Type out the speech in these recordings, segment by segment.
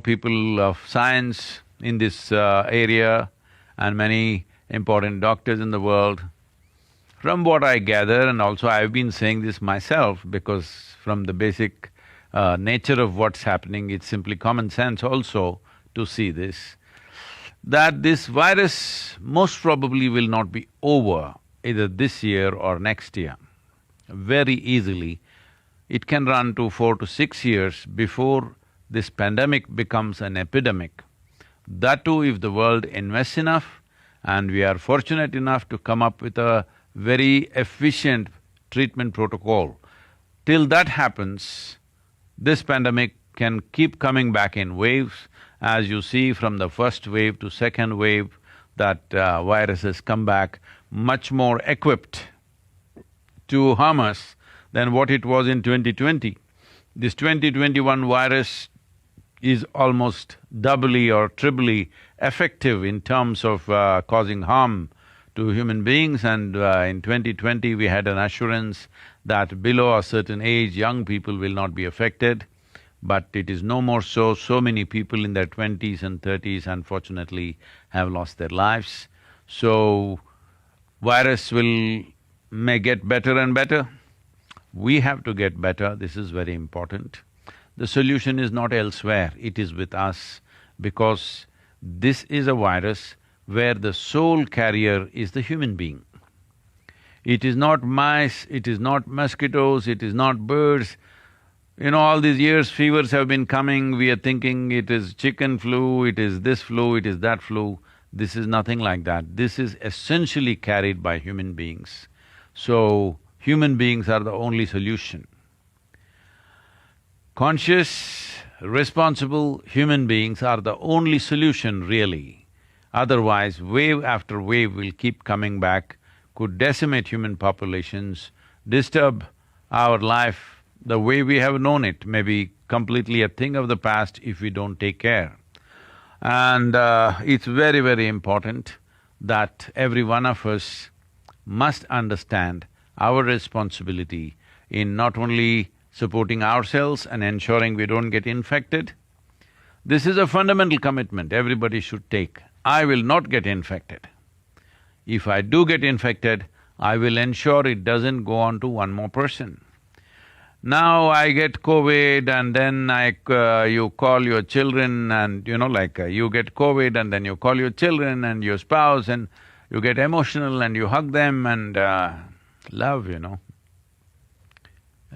people of science in this area and many important doctors in the world. From what I gather, and also I've been saying this myself because from the basic nature of what's happening, it's simply common sense also to see this, that this virus most probably will not be over either this year or next year. Very easily, it can run to 4 to 6 years before this pandemic becomes an epidemic. That too, if the world invests enough and we are fortunate enough to come up with a very efficient treatment protocol. Till that happens, this pandemic can keep coming back in waves. As you see from the first wave to second wave, that virus has come back much more equipped to harm us than what it was in 2020. This 2021 virus is almost doubly or triply effective in terms of causing harm to human beings, and in 2020 we had an assurance that below a certain age, young people will not be affected. But it is no more so. So many people in their 20s and 30s unfortunately have lost their lives. So, virus may get better and better. We have to get better, this is very important. The solution is not elsewhere, it is with us, because this is a virus where the sole carrier is the human being. It is not mice, it is not mosquitoes, it is not birds. You know, all these years fevers have been coming, we are thinking it is chicken flu, it is this flu, it is that flu. This is nothing like that. This is essentially carried by human beings. So, human beings are the only solution. Conscious, responsible human beings are the only solution really. Otherwise, wave after wave will keep coming back, could decimate human populations, disturb our life the way we have known it, may be completely a thing of the past if we don't take care. And it's very, very important that every one of us must understand our responsibility in not only supporting ourselves and ensuring we don't get infected. This is a fundamental commitment everybody should take. I will not get infected. If I do get infected, I will ensure it doesn't go on to one more person. Now I get COVID and then you call your children and you get COVID and then you call your children and your spouse and you get emotional and you hug them and love,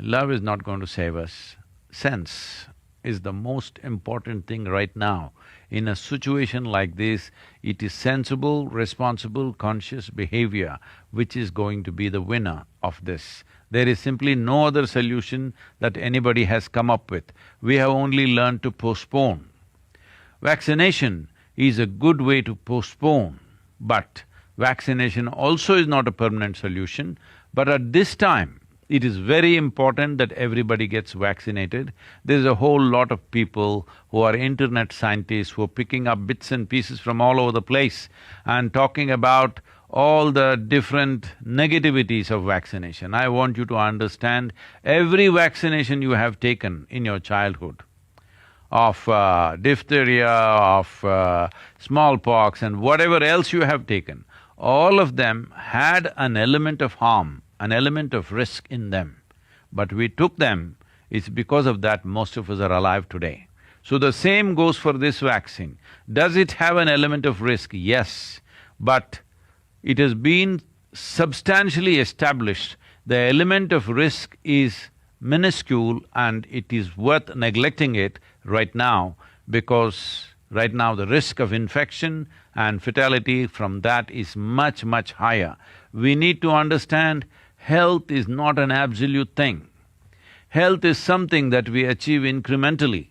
Love is not going to save us. Sense is the most important thing right now. In a situation like this, it is sensible, responsible, conscious behavior which is going to be the winner of this. There is simply no other solution that anybody has come up with. We have only learned to postpone. Vaccination is a good way to postpone, but vaccination also is not a permanent solution. But at this time, it is very important that everybody gets vaccinated. There's a whole lot of people who are internet scientists who are picking up bits and pieces from all over the place and talking about all the different negativities of vaccination. I want you to understand, every vaccination you have taken in your childhood of diphtheria, of smallpox and whatever else you have taken, all of them had an element of harm, an element of risk in them. But we took them, it's because of that most of us are alive today. So the same goes for this vaccine. Does it have an element of risk? Yes, but it has been substantially established, the element of risk is minuscule and it is worth neglecting it right now, because right now the risk of infection and fatality from that is much, much higher. We need to understand health is not an absolute thing. Health is something that we achieve incrementally.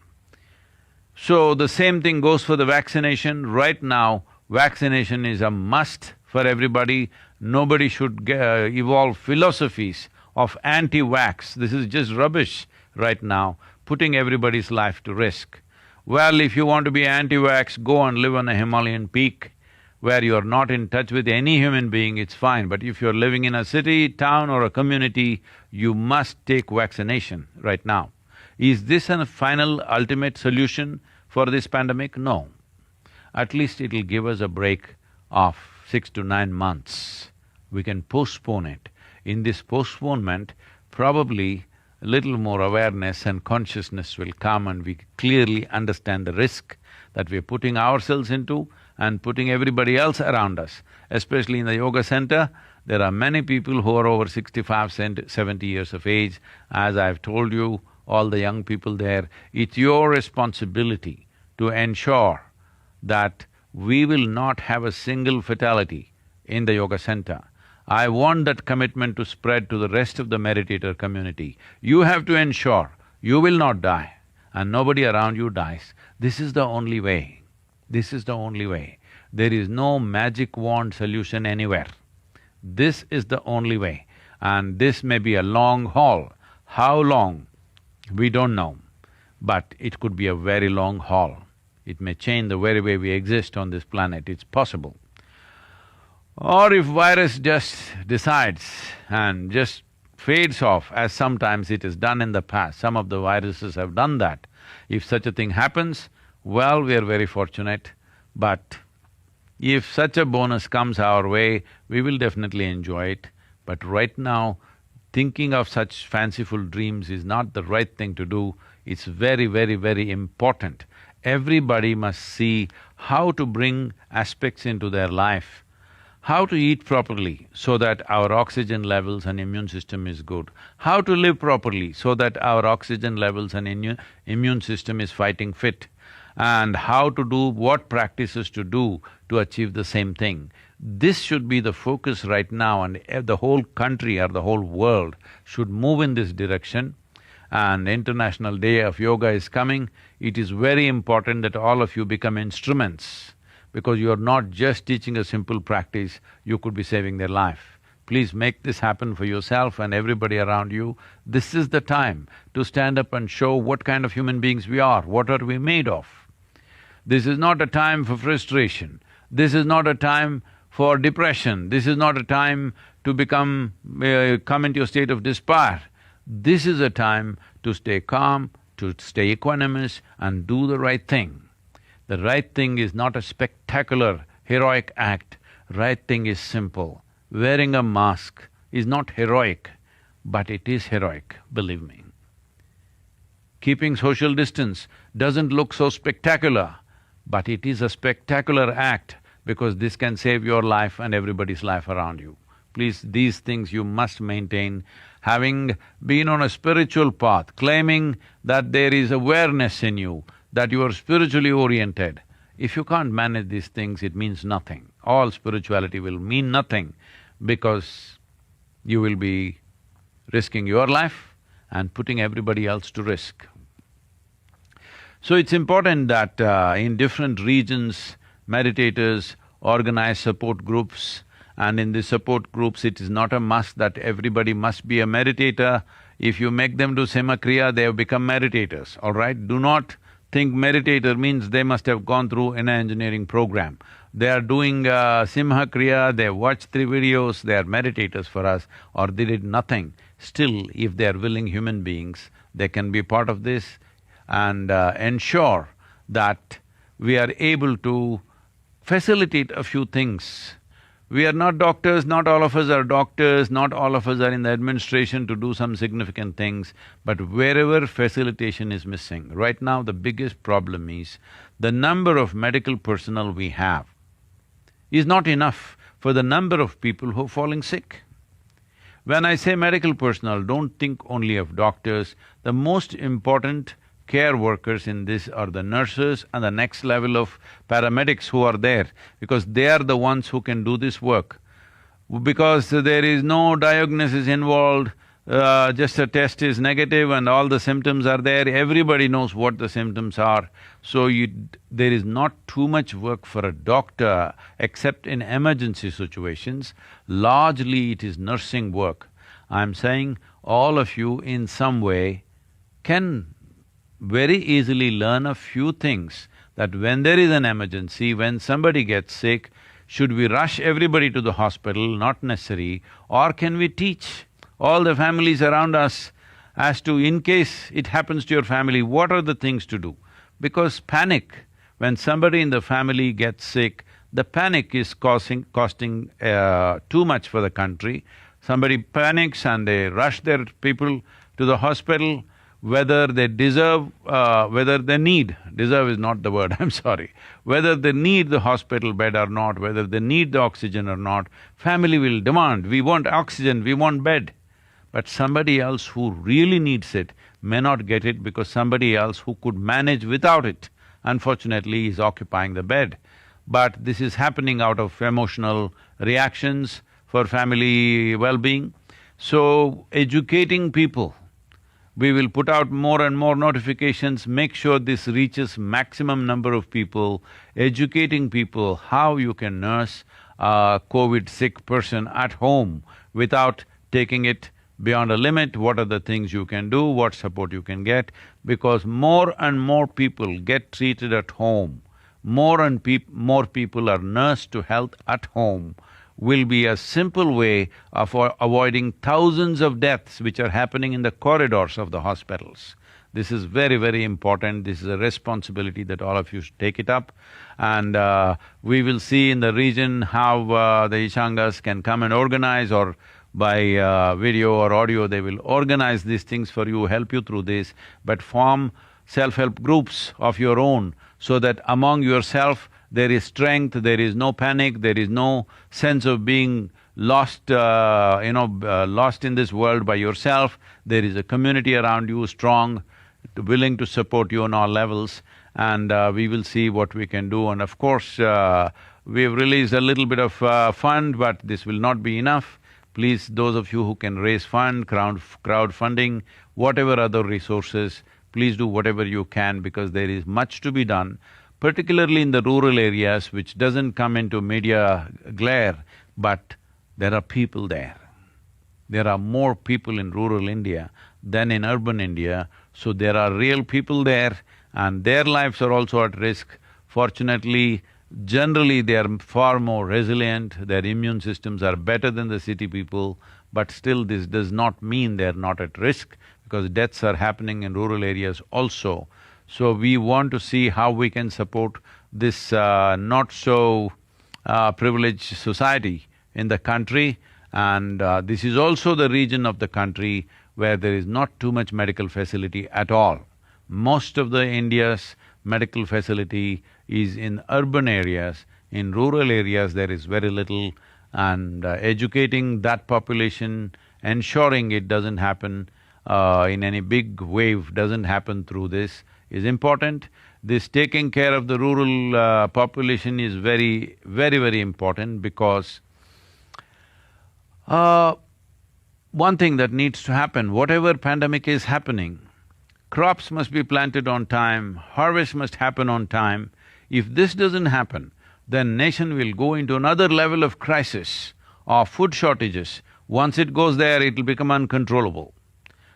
So the same thing goes for the vaccination. Right now, vaccination is a must for everybody. Nobody should evolve philosophies of anti-vax. This is just rubbish right now, putting everybody's life to risk. Well, if you want to be anti-vax, go and live on a Himalayan peak where you're not in touch with any human being, it's fine. But if you're living in a city, town or a community, you must take vaccination right now. Is this a final ultimate solution for this pandemic? No. At least it'll give us a break of 6 to 9 months. We can postpone it. In this postponement, probably a little more awareness and consciousness will come and we clearly understand the risk that we're putting ourselves into and putting everybody else around us. Especially in the yoga center, there are many people who are over 65, 70 years of age. As I've told you, all the young people there, it's your responsibility to ensure that we will not have a single fatality in the yoga center. I want that commitment to spread to the rest of the meditator community. You have to ensure you will not die and nobody around you dies. This is the only way. This is the only way. There is no magic wand solution anywhere. This is the only way, and this may be a long haul. How long? We don't know, but it could be a very long haul. It may change the very way we exist on this planet, it's possible. Or if virus just decides and just fades off, as sometimes it is done in the past, some of the viruses have done that. If such a thing happens, well, we are very fortunate, but if such a bonus comes our way, we will definitely enjoy it. But right now, thinking of such fanciful dreams is not the right thing to do. It's very, very, very important. Everybody must see how to bring aspects into their life, how to eat properly so that our oxygen levels and immune system is good, how to live properly so that our oxygen levels and immune system is fighting fit, and how to do what practices to do to achieve the same thing. This should be the focus right now, and the whole country or the whole world should move in this direction. And International Day of Yoga is coming. It is very important that all of you become instruments, because you are not just teaching a simple practice, you could be saving their life. Please make this happen for yourself and everybody around you. This is the time to stand up and show what kind of human beings we are, what are we made of. This is not a time for frustration. This is not a time for depression. This is not a time to come into a state of despair. This is a time to stay calm, to stay equanimous and do the right thing. The right thing is not a spectacular, heroic act. Right thing is simple. Wearing a mask is not heroic, but it is heroic, believe me. Keeping social distance doesn't look so spectacular, but it is a spectacular act because this can save your life and everybody's life around you. Please, these things you must maintain. Having been on a spiritual path, claiming that there is awareness in you, that you are spiritually oriented, if you can't manage these things, it means nothing. All spirituality will mean nothing because you will be risking your life and putting everybody else to risk. So it's important that in different regions, meditators organize support groups, and in the support groups it is not a must that everybody must be a meditator. If you make them do Simha Kriya, they have become meditators, all right? Do not think meditator means they must have gone through an engineering program. They are doing Simha Kriya, they watch 3 videos, they are meditators for us, or they did nothing. Still, if they are willing human beings, they can be part of this and ensure that we are able to facilitate a few things. We are not doctors, not all of us are doctors, not all of us are in the administration to do some significant things, but wherever facilitation is missing, right now the biggest problem is the number of medical personnel we have is not enough for the number of people who are falling sick. When I say medical personnel, don't think only of doctors. The most important care workers in this are the nurses and the next level of paramedics who are there, because they are the ones who can do this work. Because there is no diagnosis involved, just a test is negative and all the symptoms are there, everybody knows what the symptoms are. So there is not too much work for a doctor except in emergency situations. Largely it is nursing work. I'm saying all of you in some way can very easily learn a few things, that when there is an emergency, when somebody gets sick, should we rush everybody to the hospital? Not necessary. Or can we teach all the families around us as to, in case it happens to your family, what are the things to do? Because panic, when somebody in the family gets sick, the panic is costing too much for the country. Somebody panics and they rush their people to the hospital, whether they deserve, whether they need, deserve is not the word, I'm sorry, whether they need the hospital bed or not, whether they need the oxygen or not, family will demand, we want oxygen, we want bed. But somebody else who really needs it may not get it because somebody else who could manage without it, unfortunately, is occupying the bed. But this is happening out of emotional reactions for family well-being. So, educating people, we will put out more and more notifications, make sure this reaches maximum number of people, educating people how you can nurse a COVID sick person at home without taking it beyond a limit, what are the things you can do, what support you can get, because more and more people get treated at home, more people are nursed to health at home, will be a simple way of avoiding thousands of deaths which are happening in the corridors of the hospitals. This is very, very important, this is a responsibility that all of you should take it up. And we will see in the region how the Ishangas can come and organize, or by video or audio they will organize these things for you, help you through this, but form self-help groups of your own so that among yourself there is strength, there is no panic, there is no sense of being lost, lost in this world by yourself. There is a community around you, strong, willing to support you on all levels, and we will see what we can do. And of course, we've released a little bit of fund, but this will not be enough. Please, those of you who can raise fund, crowdfunding, whatever other resources, please do whatever you can because there is much to be done, particularly in the rural areas which doesn't come into media glare, but there are people there. There are more people in rural India than in urban India, so there are real people there and their lives are also at risk. Fortunately, generally they are far more resilient, their immune systems are better than the city people, but still this does not mean they're not at risk because deaths are happening in rural areas also. So we want to see how we can support this not so privileged society in the country, and this is also the region of the country where there is not too much medical facility at all. Most of the India's medical facility is in urban areas, in rural areas there is very little, and educating that population, ensuring it doesn't happen in any big wave, doesn't happen through this is important. This taking care of the rural population is very, very important because one thing that needs to happen, whatever pandemic is happening, crops must be planted on time, harvest must happen on time. If this doesn't happen, then nation will go into another level of crisis of food shortages. Once it goes there, it'll become uncontrollable.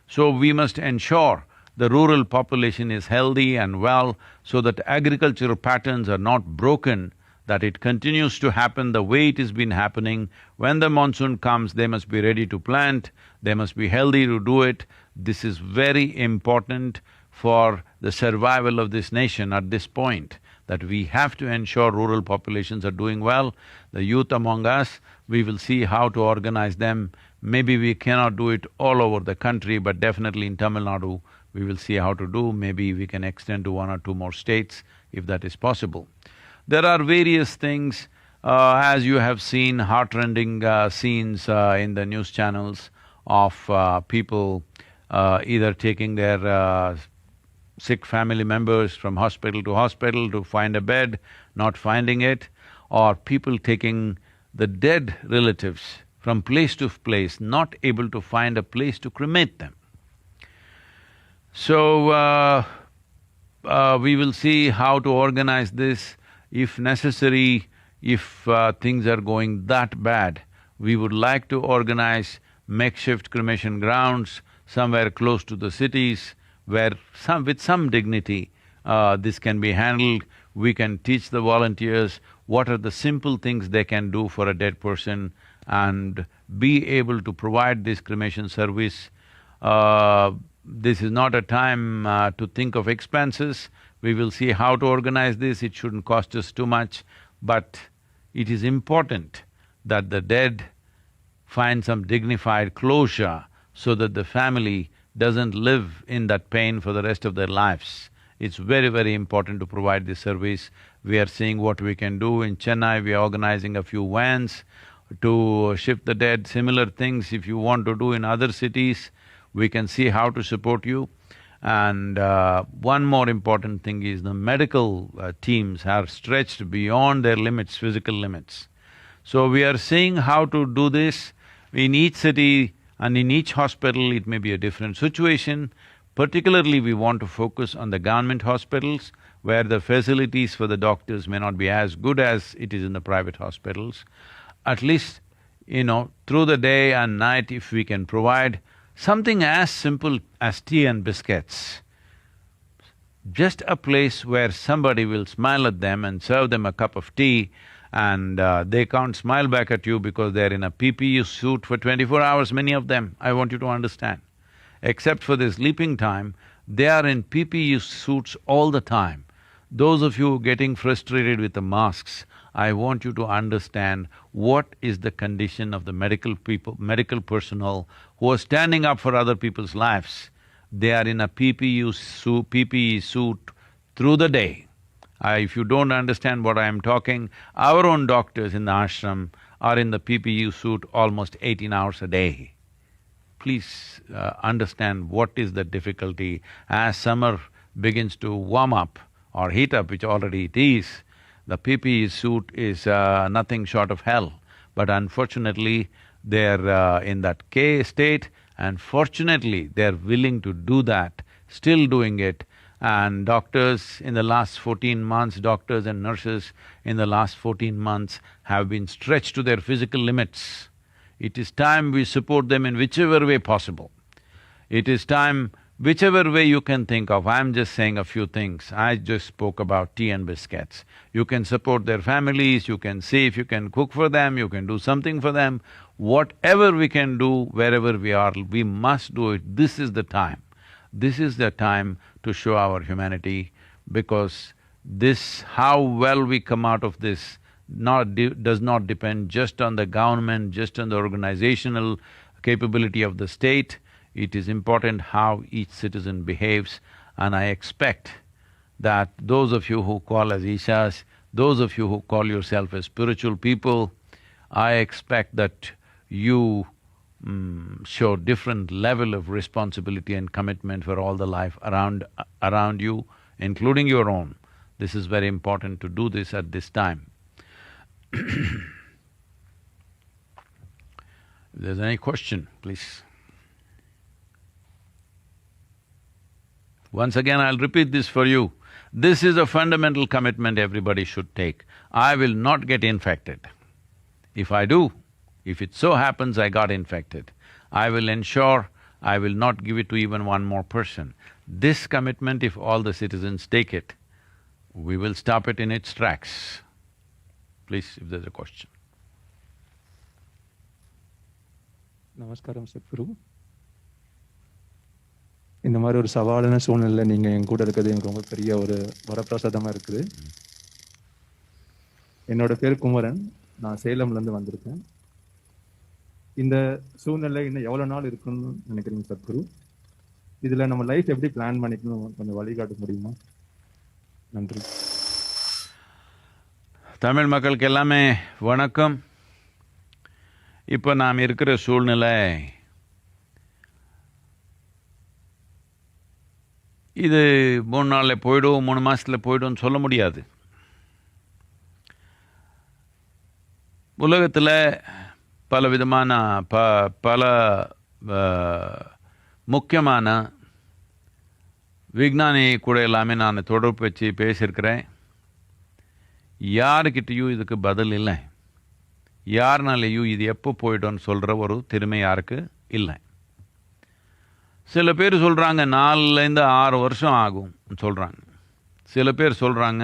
So we must ensure the rural population is healthy and well so that agricultural patterns are not broken, that it continues to happen the way it has been happening. When the monsoon comes, they must be ready to plant, they must be healthy to do it. This is very important for the survival of this nation at this point, that we have to ensure rural populations are doing well. The youth among us, we will see how to organize them. Maybe we cannot do it all over the country, but definitely in Tamil Nadu, we will see how to do. Maybe we can extend to one or two more states if that is possible. There are various things, as you have seen, heartrending scenes in the news channels of people either taking their sick family members from hospital to find a bed, not finding it, or people taking the dead relatives from place to place, not able to find a place to cremate them. So, we will see how to organize this. If necessary, if things are going that bad, we would like to organize makeshift cremation grounds somewhere close to the cities where with some dignity this can be handled. We can teach the volunteers what are the simple things they can do for a dead person and be able to provide this cremation service. This is not a time to think of expenses. We will see how to organize this, it shouldn't cost us too much, but it is important that the dead find some dignified closure so that the family doesn't live in that pain for the rest of their lives. It's very, very important to provide this service. We are seeing what we can do. In Chennai, we are organizing a few vans to shift the dead. Similar things if you want to do in other cities, we can see how to support you. And one more important thing is the medical teams are stretched beyond their limits, physical limits. So we are seeing how to do this. In each city and in each hospital, it may be a different situation. Particularly, we want to focus on the government hospitals, where the facilities for the doctors may not be as good as it is in the private hospitals. At least, through the day and night, if we can provide something as simple as tea and biscuits, just a place where somebody will smile at them and serve them a cup of tea, and they can't smile back at you because they're in a PPE suit for 24 hours, many of them, I want you to understand. Except for their sleeping time, they are in PPE suits all the time. Those of you getting frustrated with the masks, I want you to understand what is the condition of the medical personnel who are standing up for other people's lives. They are in a PPE suit through the day. If you don't understand what I am talking, our own doctors in the ashram are in the PPE suit almost 18 hours a day. Please understand what is the difficulty. As summer begins to warm up or heat up, which already it is, the PPE suit is nothing short of hell. But unfortunately, they're in that state, and fortunately, they're willing to do that, still doing it. And doctors in the last 14 months, doctors and nurses in the last 14 months have been stretched to their physical limits. It is time we support them in whichever way possible. It is time, whichever way you can think of. I'm just saying a few things. I just spoke about tea and biscuits. You can support their families, you can see if you can cook for them, you can do something for them. Whatever we can do, wherever we are, we must do it. This is the time. This is the time to show our humanity, because how well we come out of this does not depend just on the government, just on the organizational capability of the state. It is important how each citizen behaves, and I expect that those of you who call as Ishas, those of you who call yourself as spiritual people, I expect that you show different level of responsibility and commitment for all the life around you, including your own. This is very important to do this at this time. If there's any question, please. Once again, I'll repeat this for you. This is a fundamental commitment everybody should take. I will not get infected. If I do, if it so happens I got infected, I will ensure I will not give it to even one more person. This commitment, if all the citizens take it, we will stop it in its tracks. Please, if there's a question. Namaskaram, Sadhguru. இந்த மாதிரி ஒரு சவாலான சூழ்நிலை நீங்க என் கூட இருக்கிறது எனக்கு ரொம்ப பெரிய ஒரு வரப்பிரசாதமா இருக்குது. என்னோட பேர் குமரன், நான் சேலம்லேருந்து வந்திருக்கேன். இந்த சூழ்நிலை இன்னும் எவ்வளோ நாள் இருக்குன்னு நினைக்கிறீங்க சத்குரு? இதில் நம்ம லைஃப் எப்படி பிளான் பண்ணிக்கணும் கொஞ்சம் வழிகாட்ட முடியுமா? நன்றி. தமிழ் மக்களுக்கு எல்லாமே வணக்கம். இப்போ நாம் இருக்கிற சூழ்நிலை இது 3 நாளில் போய்டும், 3 மாதத்தில் போய்டும்னு சொல்ல முடியாது. உலகத்தில் பல விதமான பல முக்கியமான விஞ்ஞானி கூட எல்லாமே நான் தொடர்பு வச்சு பேசியிருக்கிறேன். யாருக்கிட்டையும் இதுக்கு பதில் இல்லை. யாருனாலேயும் இது எப்போ போய்டும்னு சொல்கிற ஒரு திறமை யாருக்கு இல்லை. சில பேர் சொல்கிறாங்க 4லேருந்து 6 வருஷம் ஆகும் சொல்கிறாங்க. சில பேர் சொல்கிறாங்க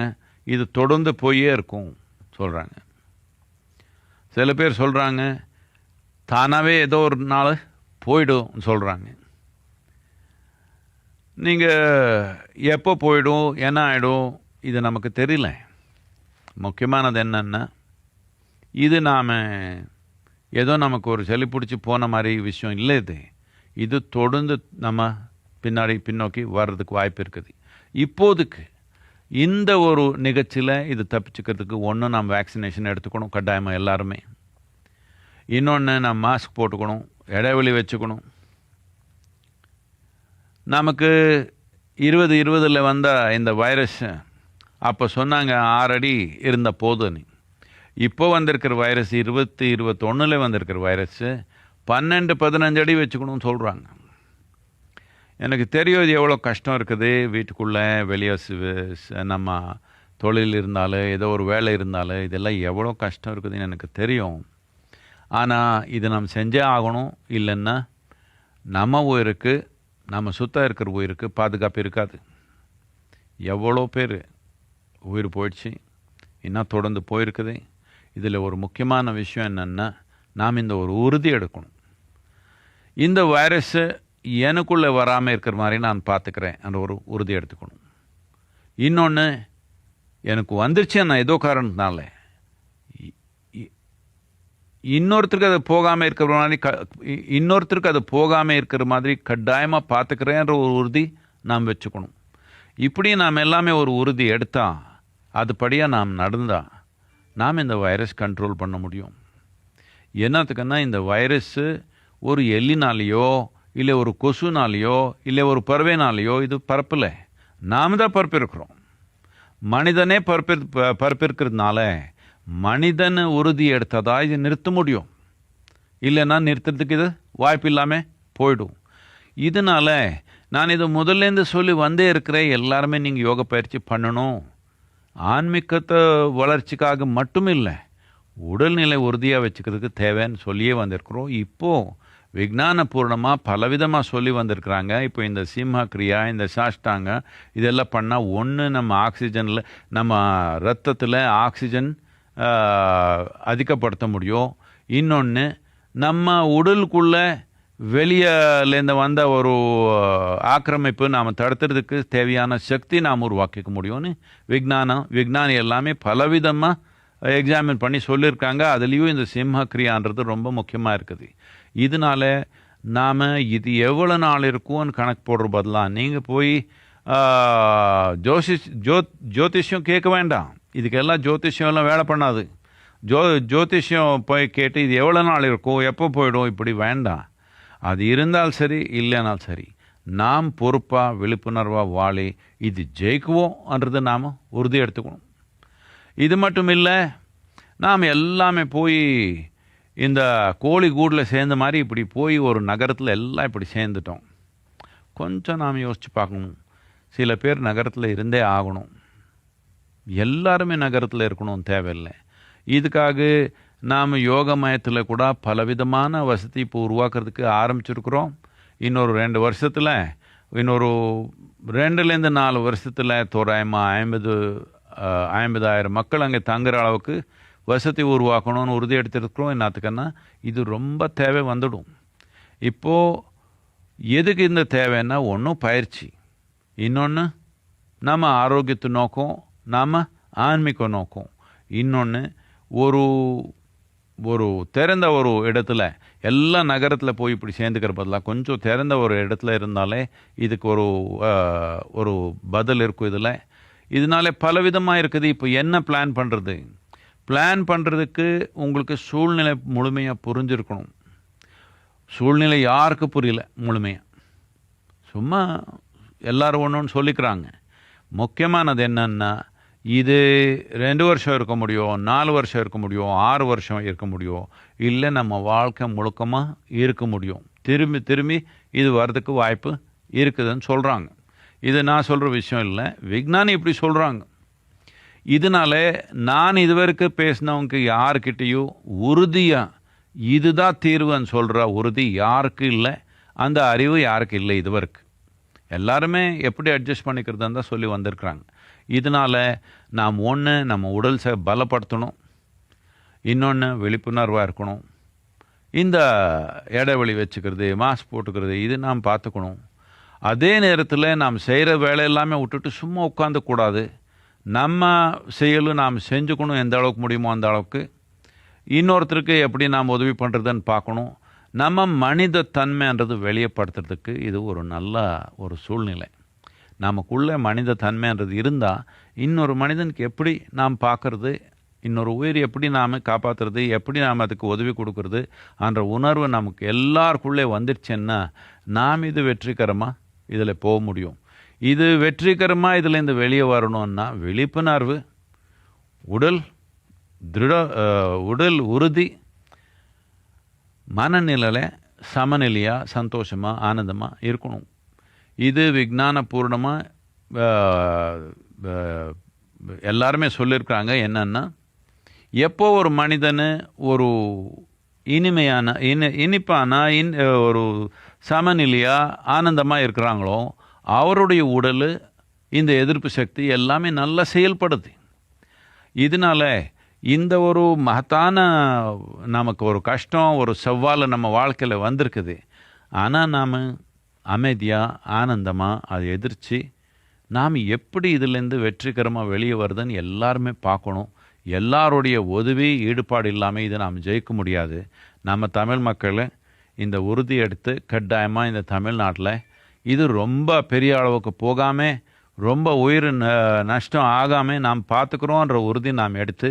இது தொடர்ந்து போயே இருக்கும் சொல்கிறாங்க. சில பேர் சொல்கிறாங்க தானாகவே ஏதோ ஒரு நாள் போய்டும் சொல்கிறாங்க. நீங்கள் எப்போ போயிடும், என்ன ஆகிடும், இது நமக்கு தெரியல. முக்கியமானது என்னன்னா, இது நாம் ஏதோ நமக்கு ஒரு சளி பிடிச்சி போன மாதிரி விஷயம் இல்லை. இது தொடர்ந்து நம்ம பின்னோக்கி வர்றதுக்கு வாய்ப்பு இருக்குது. இப்போதுக்கு இந்த ஒரு நிகழ்ச்சியில் இது தப்பிச்சுக்கிறதுக்கு ஒன்று நாம் வேக்சினேஷன் எடுத்துக்கணும் கட்டாயமாக எல்லாருமே. இன்னொன்று நம்ம மாஸ்க் போட்டுக்கணும், இடைவெளி வச்சுக்கணும். நமக்கு 2020 வந்த இந்த வைரஸ் அப்போ சொன்னாங்க 6 அடி இருந்த போதுன்னு. இப்போ வந்திருக்கிற வைரஸ் 2021 வந்திருக்கிற வைரஸ் 12-15 அடி வச்சுக்கணும்னு சொல்கிறாங்க. எனக்கு தெரியும் இது எவ்வளோ கஷ்டம் இருக்குது. வீட்டுக்குள்ளே வெளியே நம்ம தொழில் இருந்தாலும் ஏதோ ஒரு வேலை இருந்தாலும் இதெல்லாம் எவ்வளோ கஷ்டம் இருக்குதுன்னு எனக்கு தெரியும். ஆனால் இது நம்ம செஞ்சே ஆகணும். இல்லைன்னா நம்ம உயிருக்கு, நம்ம சுத்தம் இருக்கிற உயிருக்கு பாதுகாப்பு இருக்காது. எவ்வளோ பேர் உயிர் போயிடுச்சு, இன்னும் தொடர்ந்து போயிருக்குது. இதில் ஒரு முக்கியமான விஷயம் என்னென்னா, நாம் இந்த ஒரு உறுதி எடுக்கணும். இந்த வைரஸு எனக்குள்ளே வராமல் இருக்கிற மாதிரி நான் பார்த்துக்கிறேன் அந்த ஒரு உறுதி எடுத்துக்கணும். இன்னொன்று, எனக்கு வந்துருச்சு நான் ஏதோ காரணத்தினால இன்னொருத்தருக்கு அது போகாமல் இருக்கிற மாதிரி இருக்கிற மாதிரி கட்டாயமாக பார்த்துக்கிறேன்ற ஒரு உறுதி நாம் வச்சுக்கணும். இப்படி நாம் எல்லாமே ஒரு உறுதி எடுத்தால், அதுபடியாக நாம் நடந்தால், நாம் இந்த வைரஸ் கண்ட்ரோல் பண்ண முடியும். என்னத்துக்குன்னா, இந்த வைரஸ்ஸு ஒரு எலினாலேயோ இல்லை ஒரு கொசுனாலேயோ இல்லை ஒரு பறவைனாலேயோ இது பரப்பல. நாம் தான் பரப்பிருக்கிறோம். மனிதனே பரப்பிருக்கிறதுனால மனிதன் உறுதி எடுத்ததா இது நிறுத்த முடியும். இல்லைன்னா நிறுத்துறதுக்கு இது வாய்ப்பு இல்லாமல் போயிடும். இதனால் நான் இது முதல்லேருந்து சொல்லி வந்தே இருக்கிறேன், எல்லாருமே நீங்கள் யோகா பயிற்சி பண்ணணும். ஆன்மீகத்தை வளர்ச்சிக்காக மட்டும் இல்லை, உடல்நிலை உறுதியாக வச்சுக்கிறதுக்கு தேவைன்னு சொல்லியே வந்திருக்கிறோம். இப்போது விஞ்ஞானபூர்ணமாக பலவிதமாக சொல்லி வந்திருக்கிறாங்க. இப்போ இந்த சிம்ம கிரியா, இந்த சாஷ்டாங்க இதெல்லாம் பண்ணால் ஒன்று நம்ம ஆக்சிஜனில், நம்ம ரத்தத்தில் ஆக்சிஜன் அதிகப்படுத்த முடியும். இன்னொன்று, நம்ம உடலுக்குள்ளே வெளியிலேருந்து வந்த ஒரு ஆக்கிரமிப்பு நாம் தடுத்துறதுக்கு தேவையான சக்தி நாம் உருவாக்கிக்க முடியும்னு விஞ்ஞானி எல்லாமே பலவிதமாக எக்ஸாமின் பண்ணி சொல்லியிருக்காங்க. அதுலேயும் இந்த சிம்ம கிரியான்றது ரொம்ப முக்கியமாக இருக்குது. இதனால் நாம் இது எவ்வளோ நாள் இருக்கும்னு கணக்கு போடுற பதிலாக நீங்கள் போய் ஜோதிஷ்யம் கேட்க வேண்டாம். இதுக்கெல்லாம் ஜோதிஷ்யம் எல்லாம் வேலை பண்ணாது. ஜோதிஷ்யம் போய் கேட்டு இது எவ்வளோ நாள் இருக்கும், எப்போ போயிடும், இப்படி வேண்டாம். அது இருந்தால் சரி, இல்லைனாலும் சரி, நாம் பொறுப்பாக விழிப்புணர்வாக வாழி இது ஜெயிக்குவோம்ன்றது நாம் உறுதி எடுத்துக்கணும். இது மட்டும் இல்லை, நாம் எல்லாமே போய் இந்த கோழி கூடில் சேர்ந்த மாதிரி இப்படி போய் ஒரு நகரத்தில் எல்லாம் இப்படி சேர்ந்துட்டோம். கொஞ்சம் நாம் யோசித்து பார்க்கணும். சில பேர் நகரத்தில் இருந்தே ஆகணும். எல்லாருமே நகரத்தில் இருக்கணும் தேவையில்லை. இதுக்காக நாம் யோக மையத்தில் கூட பலவிதமான வசதி இப்போ உருவாக்குறதுக்கு ஆரம்பிச்சிருக்கிறோம். இன்னொரு 2 வருஷத்தில், இன்னொரு 2-4 வருஷத்தில் தோராயமாக 50,000 மக்கள் அங்கே தங்குற அளவுக்கு வசதி உருவாக்கணும்னு உறுதி எடுத்துருக்கிறோம். என்னத்துக்குன்னா இது ரொம்ப தேவை வந்துடும். இப்போது எதுக்கு இந்த தேவைன்னா, ஒன்றும் பயிற்சி, இன்னொன்று நம்ம ஆரோக்கியத்தை நோக்கம், நாம் ஆன்மீக நோக்கம், இன்னொன்று ஒரு திறந்த ஒரு இடத்துல, எல்லா நகரத்தில் போய் இப்படி சேர்ந்துக்கிற பதிலாக கொஞ்சம் திறந்த ஒரு இடத்துல இருந்தாலே இதுக்கு ஒரு பதில் இருக்கும். இதனால பலவிதமாக இருக்குது. இப்போ என்ன பிளான் பண்ணுறதுக்கு உங்களுக்கு சூழ்நிலை முழுமையாக புரிஞ்சிருக்கணும். சூழ்நிலை யாருக்கு புரியல முழுமையாக, சும்மா எல்லோரும் ஒன்றுன்னு சொல்லிக்கிறாங்க. முக்கியமானது என்னன்னா, இது 2 வருஷம் இருக்க முடியும், 4 வருஷம் இருக்க முடியும், 6 வருஷம் இருக்க முடியும், இல்லை நம்ம வாழ்க்கை முழுக்கமாக இருக்க முடியும். திரும்பி இது வர்றதுக்கு வாய்ப்பு இருக்குதுன்னு சொல்கிறாங்க. இது நான் சொல்கிற விஷயம் இல்லை, விஞ்ஞானி இப்படி சொல்கிறாங்க. இதனால நான் இதுவரைக்கும் பேசினவங்க யாருக்கிட்டேயும் உறுதியாக இதுதான் தீர்வுன்னு சொல்கிற உறுதி யாருக்கு இல்லை, அந்த அறிவு யாருக்கு இல்லை. இதுவரைக்கும் எல்லாருமே எப்படி அட்ஜஸ்ட் பண்ணிக்கிறதுன்னு தான் சொல்லி வந்திருக்கிறாங்க. இதனால் நாம் ஒன்று நம்ம உடல் பலப்படுத்தணும், இன்னொன்று விழிப்புணர்வாக இருக்கணும். இந்த இடைவெளி வச்சுக்கிறது, மாஸ்க் போட்டுக்கிறது, இது நாம் பார்த்துக்கணும். அதே நேரத்தில் நாம் செய்கிற வேலை எல்லாமே விட்டுட்டு சும்மா உட்காந்துக்கூடாது. நம்ம செயலும் நாம் செஞ்சுக்கணும், எந்த அளவுக்கு முடியுமோ அந்த அளவுக்கு. இன்னொருத்தருக்கு எப்படி நாம் உதவி பண்ணுறதுன்னு பார்க்கணும். நம்ம மனித தன்மைன்றது வெளியப்படுத்துறதுக்கு இது ஒரு நல்ல ஒரு சூழ்நிலை. நமக்குள்ளே மனித தன்மைன்றது இருந்தால் இன்னொரு மனிதனுக்கு எப்படி நாம் பார்க்குறது, இன்னொரு உயிர் எப்படி நாம் காப்பாற்றுறது, எப்படி நாம் அதுக்கு உதவி கொடுக்கறது என்ற உணர்வு நமக்கு எல்லாருக்குள்ளே வந்துடுச்சுன்னா நாம் இது வெற்றிகரமாக இதில் போக முடியும். இது வெற்றிகரமாக இதிலேருந்து வெளியே வரணும்னா விழிப்புணர்வு, உடல் உறுதி, மனநிலையில் சமநிலையாக சந்தோஷமாக ஆனந்தமாக இருக்கணும். இது விஞ்ஞானபூர்ணமாக எல்லாருமே சொல்லியிருக்காங்க. என்னன்னா, எப்போ ஒரு மனிதனு ஒரு இனிமையான இனிப்பான ஒரு சமநிலையாக ஆனந்தமாக இருக்கிறாங்களோ அவருடைய உடல் இந்த எதிர்ப்பு சக்தி எல்லாமே நல்லா செயல்படுது. இதனால இந்த ஒரு மகத்தான நமக்கு ஒரு கஷ்டம், ஒரு சவால் நம்ம வாழ்க்கையில் வந்திருக்குது. ஆனால் நாம் அமைதியாக ஆனந்தமாக அதை எதிர்த்து நாம் எப்படி இதிலேருந்து வெற்றிகரமாக வெளியே வருதுன்னு எல்லாருமே பார்க்கணும். எல்லாருடைய உதவி ஈடுபாடு இல்லாமல் இதை நாம் ஜெயிக்க முடியாது. நம்ம தமிழ் மக்கள் இந்த உறுதி எடுத்து கட்டாயமாக இந்த தமிழ்நாட்டில் இது ரொம்ப பெரிய அளவுக்கு போகாமல், ரொம்ப உயிர் நஷ்டம் ஆகாமல் நாம் பார்த்துக்குறோன்ற உறுதி நாம் எடுத்து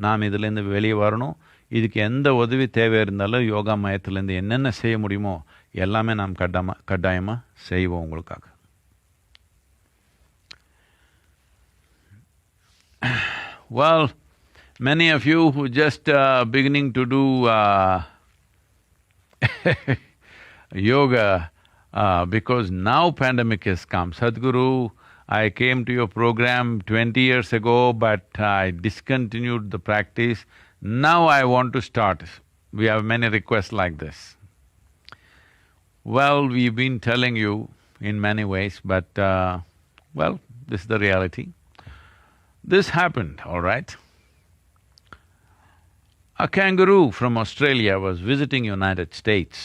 நாம் இதிலேருந்து வெளியே வரணும். இதுக்கு எந்த உதவி தேவை இருந்தாலும் யோகா மையத்திலேருந்து என்னென்ன செய்ய முடியுமோ எல்லாமே நாம் கட்டாயமாக செய்வோம் உங்களுக்காக. Well, many of you who just beginning to do yoga because now pandemic has come. Sadhguru, I came to your program 20 years ago, but I discontinued the practice. Now I want to start. We have many requests like this. Well, we've been telling you in many ways, but well, this is the reality. This happened, all right. A kangaroo from Australia was visiting United States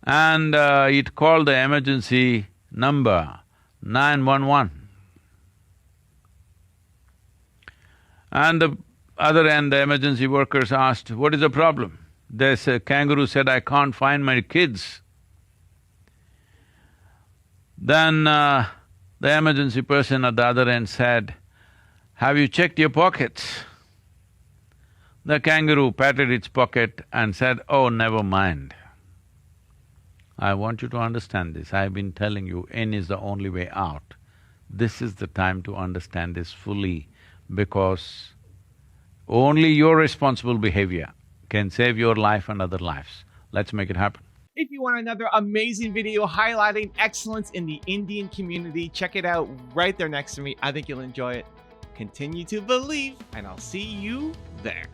and it called the emergency number 911. And the other end, the emergency workers asked, "What is the problem?" This kangaroo said, "I can't find my kids." Then the emergency person at the other end said, "Have you checked your pockets?" The kangaroo patted its pocket and said, "Oh, never mind." I want you to understand this. I've been telling you, in is the only way out. This is the time to understand this fully, because only your responsible behavior can save your life and other lives. Let's make it happen. If you want another amazing video highlighting excellence in the Indian community, check it out right there next to me. I think you'll enjoy it. Continue to believe, and I'll see you there.